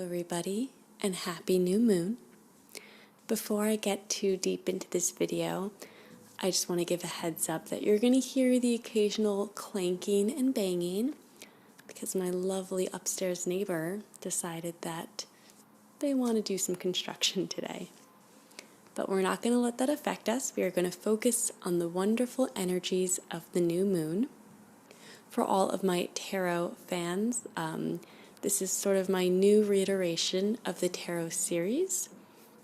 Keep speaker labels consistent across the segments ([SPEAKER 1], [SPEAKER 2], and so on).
[SPEAKER 1] everybody, and happy new moon. Before I get too deep into this video, I just want to give a heads up that you're going to hear the occasional clanking and banging because my lovely upstairs neighbor decided that they want to do some construction today. But we're not going to let that affect us. We are going to focus on the wonderful energies of the new moon. For all of my tarot fans, this is sort of my new reiteration of the tarot series.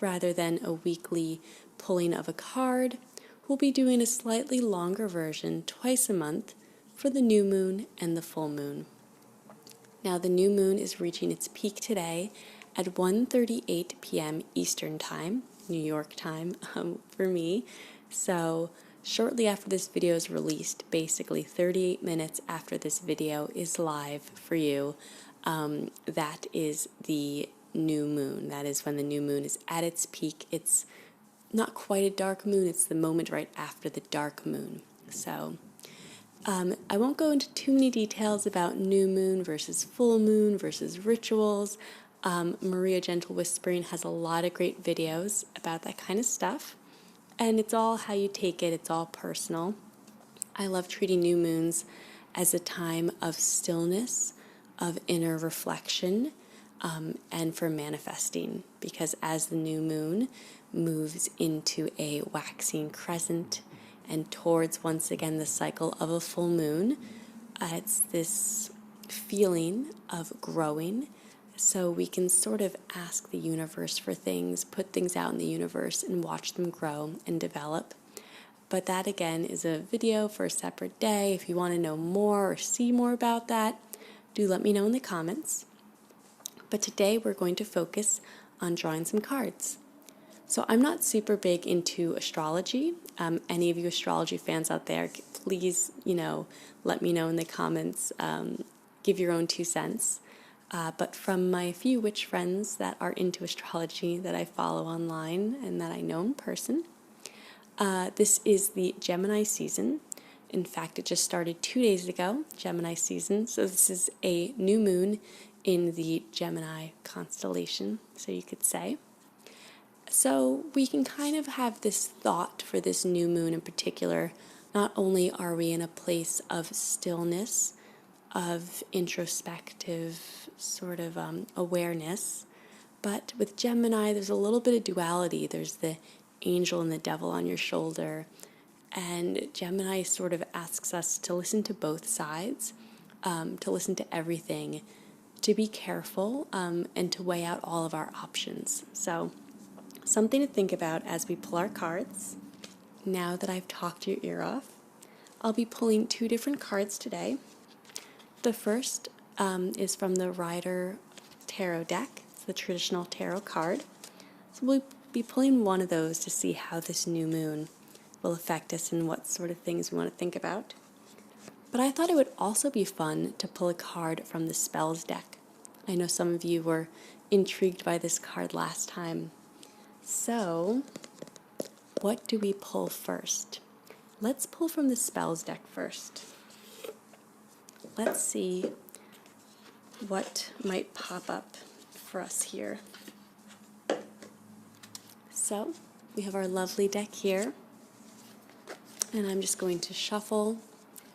[SPEAKER 1] Rather than a weekly pulling of a card, we'll be doing a slightly longer version twice a month for the new moon and the full moon. Now, the new moon is reaching its peak today at 1:38 p.m. Eastern Time, New York time for me. So shortly after this video is released, basically 38 minutes after this video is live for you, that is the new moon. That is when the new moon is at its peak. It's not quite a dark moon, it's the moment right after the dark moon. So I won't go into too many details about new moon versus full moon versus rituals. Maria Gentle Whispering has a lot of great videos about that kind of stuff, and it's all how you take it. It's all personal. I love treating new moons as a time of stillness, of inner reflection, and for manifesting, because as the new moon moves into a waxing crescent and towards once again the cycle of a full moon, it's this feeling of growing. So we can sort of ask the universe for things, put things out in the universe and watch them grow and develop. But that again is a video for a separate day. If you want to know more or see more about that, do let me know in the comments. But today we're going to focus on drawing some cards. So I'm not super big into astrology. Any of you astrology fans out there, please, let me know in the comments. Give your own 2 cents. But from my few witch friends that are into astrology that I follow online and that I know in person, this is the Gemini season. In fact, it just started 2 days ago, Gemini season. So this is a new moon in the Gemini constellation, so you could say. So we can kind of have this thought for this new moon in particular. Not only are we in a place of stillness, of introspective sort of awareness, but with Gemini there's a little bit of duality. There's the angel and the devil on your shoulder, and Gemini sort of asks us to listen to both sides, to listen to everything, to be careful, and to weigh out all of our options. So something to think about as we pull our cards. Now that I've talked your ear off, I'll be pulling 2 different cards today. The first is from the Rider Tarot deck. It's the traditional tarot card. So we'll be pulling one of those to see how this new moon will affect us and what sort of things we want to think about. But I thought it would also be fun to pull a card from the Spells deck. I know some of you were intrigued by this card last time. So, what do we pull first? Let's pull from the Spells deck first. Let's see what might pop up for us here. So, we have our lovely deck here, and I'm just going to shuffle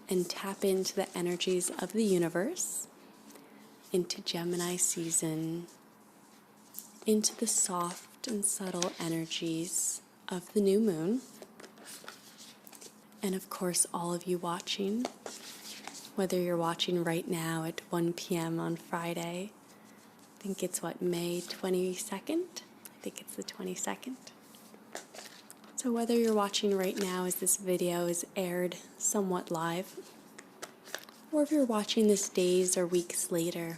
[SPEAKER 1] and tap into the energies of the universe, into Gemini season, into the soft and subtle energies of the new moon, and of course all of you watching, whether you're watching right now at 1 p.m. on Friday. I think it's May 22nd? I think it's the 22nd. So whether you're watching right now as this video is aired somewhat live, or if you're watching this days or weeks later,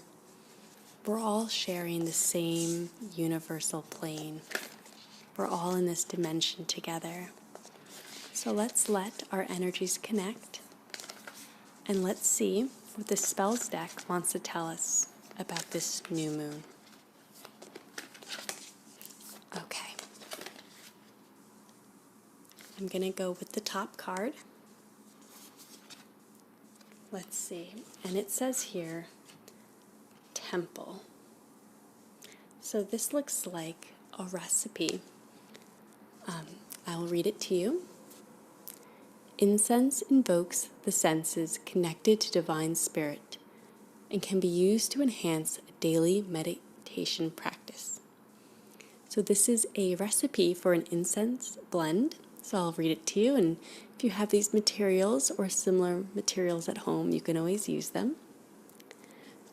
[SPEAKER 1] we're all sharing the same universal plane. We're all in this dimension together. So let's let our energies connect, and let's see what the Spells deck wants to tell us about this new moon. Okay. I'm going to go with the top card. Let's see. And it says here, Temple. So this looks like a recipe. I will read it to you. Incense invokes the senses connected to divine spirit and can be used to enhance a daily meditation practice. So this is a recipe for an incense blend. So I'll read it to you, and if you have these materials or similar materials at home, you can always use them.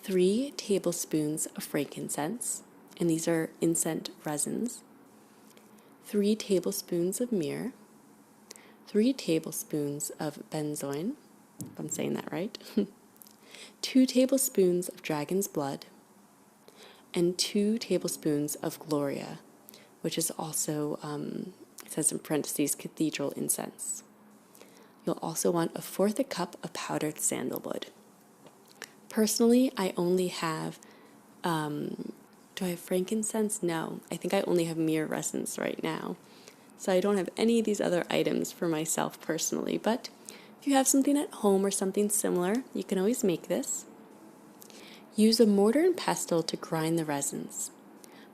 [SPEAKER 1] 3 tablespoons of frankincense, and these are incense resins. 3 tablespoons of myrrh. 3 tablespoons of benzoin, if I'm saying that right. 2 tablespoons of dragon's blood, and 2 tablespoons of Gloria, which is also, it says in parentheses, cathedral incense. You'll also want 1/4 cup of powdered sandalwood. Personally, I only have, do I have frankincense? No, I think I only have myrrh resins right now. So I don't have any of these other items for myself personally, but if you have something at home or something similar, you can always make this. Use a mortar and pestle to grind the resins.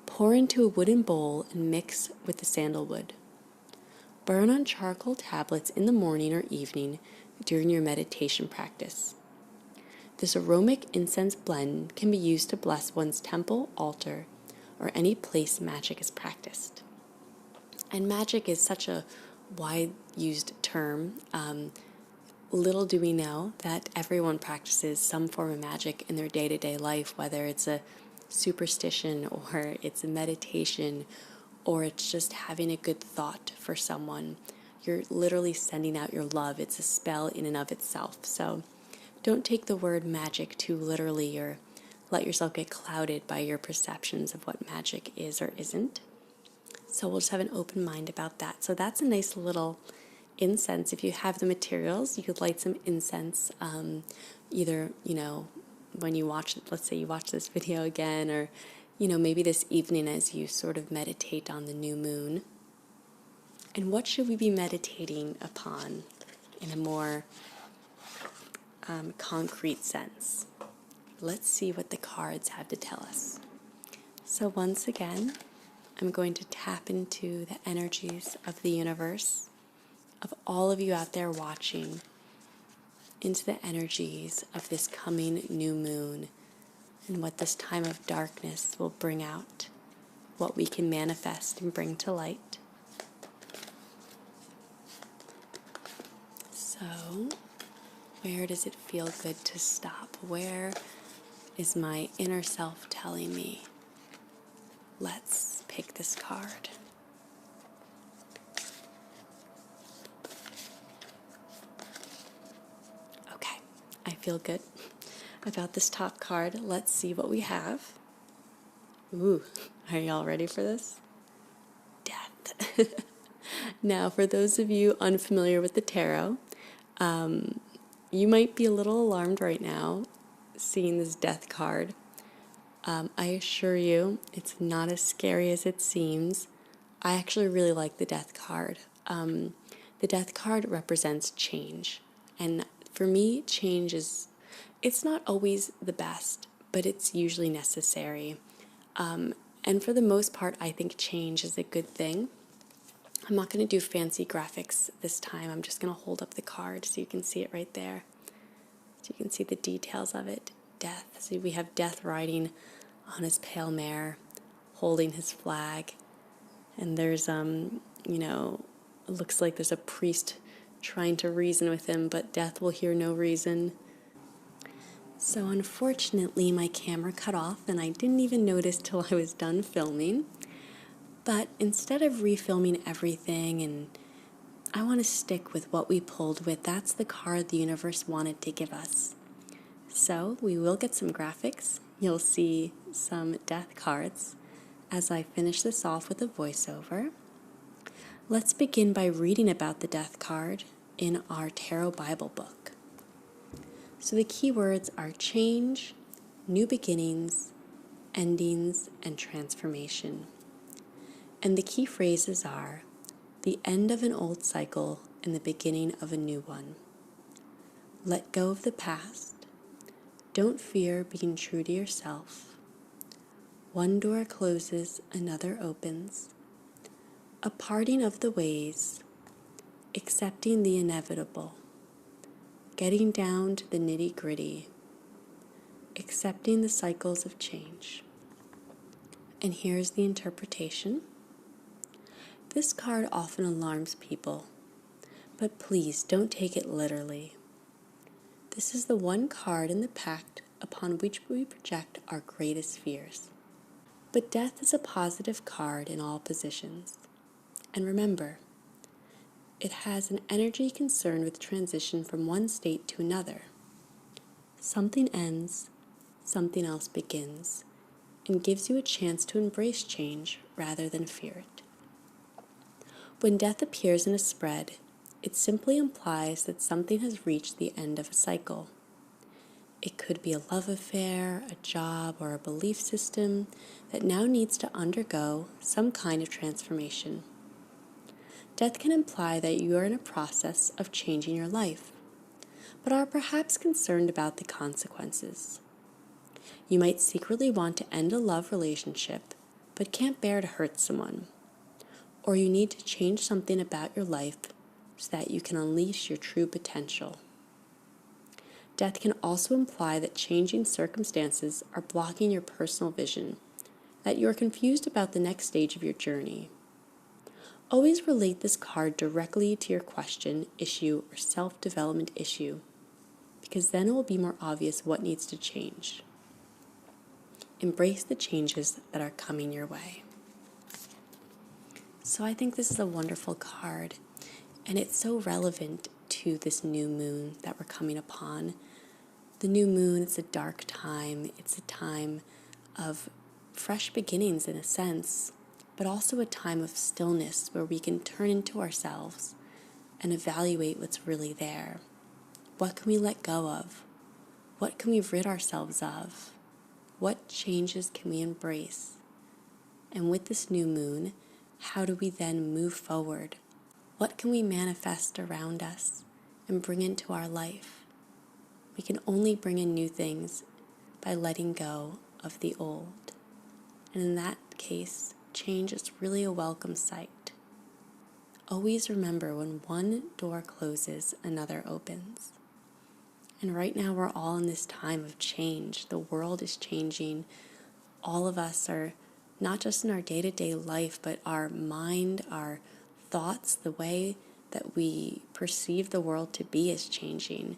[SPEAKER 1] Pour into a wooden bowl and mix with the sandalwood. Burn on charcoal tablets in the morning or evening during your meditation practice. This aromatic incense blend can be used to bless one's temple, altar, or any place magic is practiced. And magic is such a wide-used term. Little do we know that everyone practices some form of magic in their day-to-day life, whether it's a superstition or it's a meditation or it's just having a good thought for someone. You're literally sending out your love. It's a spell in and of itself. So don't take the word magic too literally or let yourself get clouded by your perceptions of what magic is or isn't. So we'll just have an open mind about that. So that's a nice little incense. If you have the materials, you could light some incense, either, when you watch, let's say you watch this video again, or, maybe this evening as you sort of meditate on the new moon. And what should we be meditating upon in a more concrete sense? Let's see what the cards have to tell us. So once again, I'm going to tap into the energies of the universe, of all of you out there watching, into the energies of this coming new moon and what this time of darkness will bring out, what we can manifest and bring to light. So, where does it feel good to stop? Where is my inner self telling me, let's pick this card? Okay, I feel good about this top card. Let's see what we have. Ooh, are y'all ready for this? Death. Now, for those of you unfamiliar with the tarot, you might be a little alarmed right now seeing this death card. I assure you, it's not as scary as it seems. I actually really like the death card. The death card represents change. And for me, change it's not always the best, but it's usually necessary. And for the most part, I think change is a good thing. I'm not going to do fancy graphics this time. I'm just going to hold up the card so you can see it right there. So you can see the details of it. Death. So we have Death riding on his pale mare, holding his flag. And there's, it looks like there's a priest trying to reason with him, but Death will hear no reason. So unfortunately, my camera cut off, and I didn't even notice till I was done filming. But instead of refilming everything, and I want to stick with what we pulled with, that's the card the universe wanted to give us. So we will get some graphics. You'll see some death cards as I finish this off with a voiceover. Let's begin by reading about the death card in our Tarot Bible book. So the key words are change, new beginnings, endings, and transformation. And the key phrases are the end of an old cycle and the beginning of a new one. Let go of the past. Don't fear being true to yourself. One door closes, another opens. A parting of the ways, accepting the inevitable, getting down to the nitty-gritty, accepting the cycles of change. And here's the interpretation. This card often alarms people, but please don't take it literally. This is the one card in the pack upon which we project our greatest fears. But death is a positive card in all positions. And remember, it has an energy concerned with transition from one state to another. Something ends, something else begins, and gives you a chance to embrace change rather than fear it. When death appears in a spread, it simply implies that something has reached the end of a cycle. It could be a love affair, a job, or a belief system that now needs to undergo some kind of transformation. Death can imply that you are in a process of changing your life, but are perhaps concerned about the consequences. You might secretly want to end a love relationship, but can't bear to hurt someone. Or you need to change something about your life so that you can unleash your true potential. Death can also imply that changing circumstances are blocking your personal vision, that you are confused about the next stage of your journey. Always relate this card directly to your question, issue, or self-development issue, because then it will be more obvious what needs to change. Embrace the changes that are coming your way. So I think this is a wonderful card, and it's so relevant to this new moon that we're coming upon. The new moon, it's a dark time. It's a time of fresh beginnings in a sense, but also a time of stillness where we can turn into ourselves and evaluate what's really there. What can we let go of? What can we rid ourselves of? What changes can we embrace? And with this new moon, how do we then move forward? What can we manifest around us and bring into our life? We can only bring in new things by letting go of the old. And in that case, change is really a welcome sight. Always remember, when one door closes, another opens. And right now we're all in this time of change. The world is changing. All of us are, not just in our day-to-day life, but our mind, our thoughts, the way that we perceive the world to be is changing.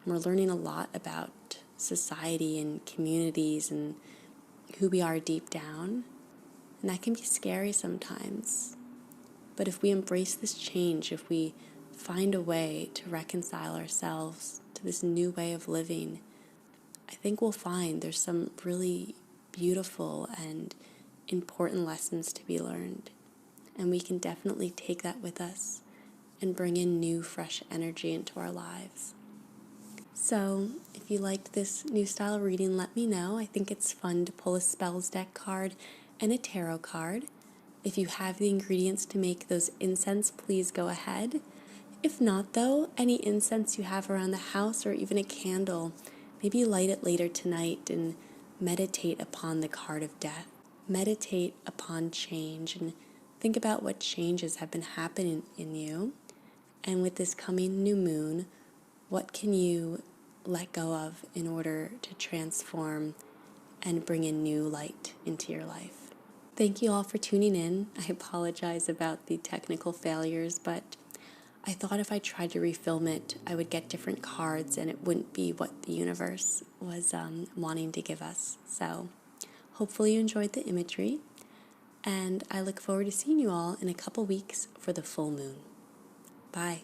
[SPEAKER 1] And we're learning a lot about society and communities and who we are deep down. And that can be scary sometimes. But if we embrace this change, if we find a way to reconcile ourselves to this new way of living, I think we'll find there's some really beautiful and important lessons to be learned. And we can definitely take that with us and bring in new, fresh energy into our lives. So, if you liked this new style of reading, let me know. I think it's fun to pull a spells deck card and a tarot card. If you have the ingredients to make those incense, please go ahead. If not, though, any incense you have around the house or even a candle, maybe light it later tonight and meditate upon the card of death. Meditate upon change and think about what changes have been happening in you. And with this coming new moon, what can you let go of in order to transform and bring in new light into your life? Thank you all for tuning in. I apologize about the technical failures, but I thought if I tried to refilm it, I would get different cards and it wouldn't be what the universe was wanting to give us. So hopefully you enjoyed the imagery, and I look forward to seeing you all in a couple weeks for the full moon. Bye.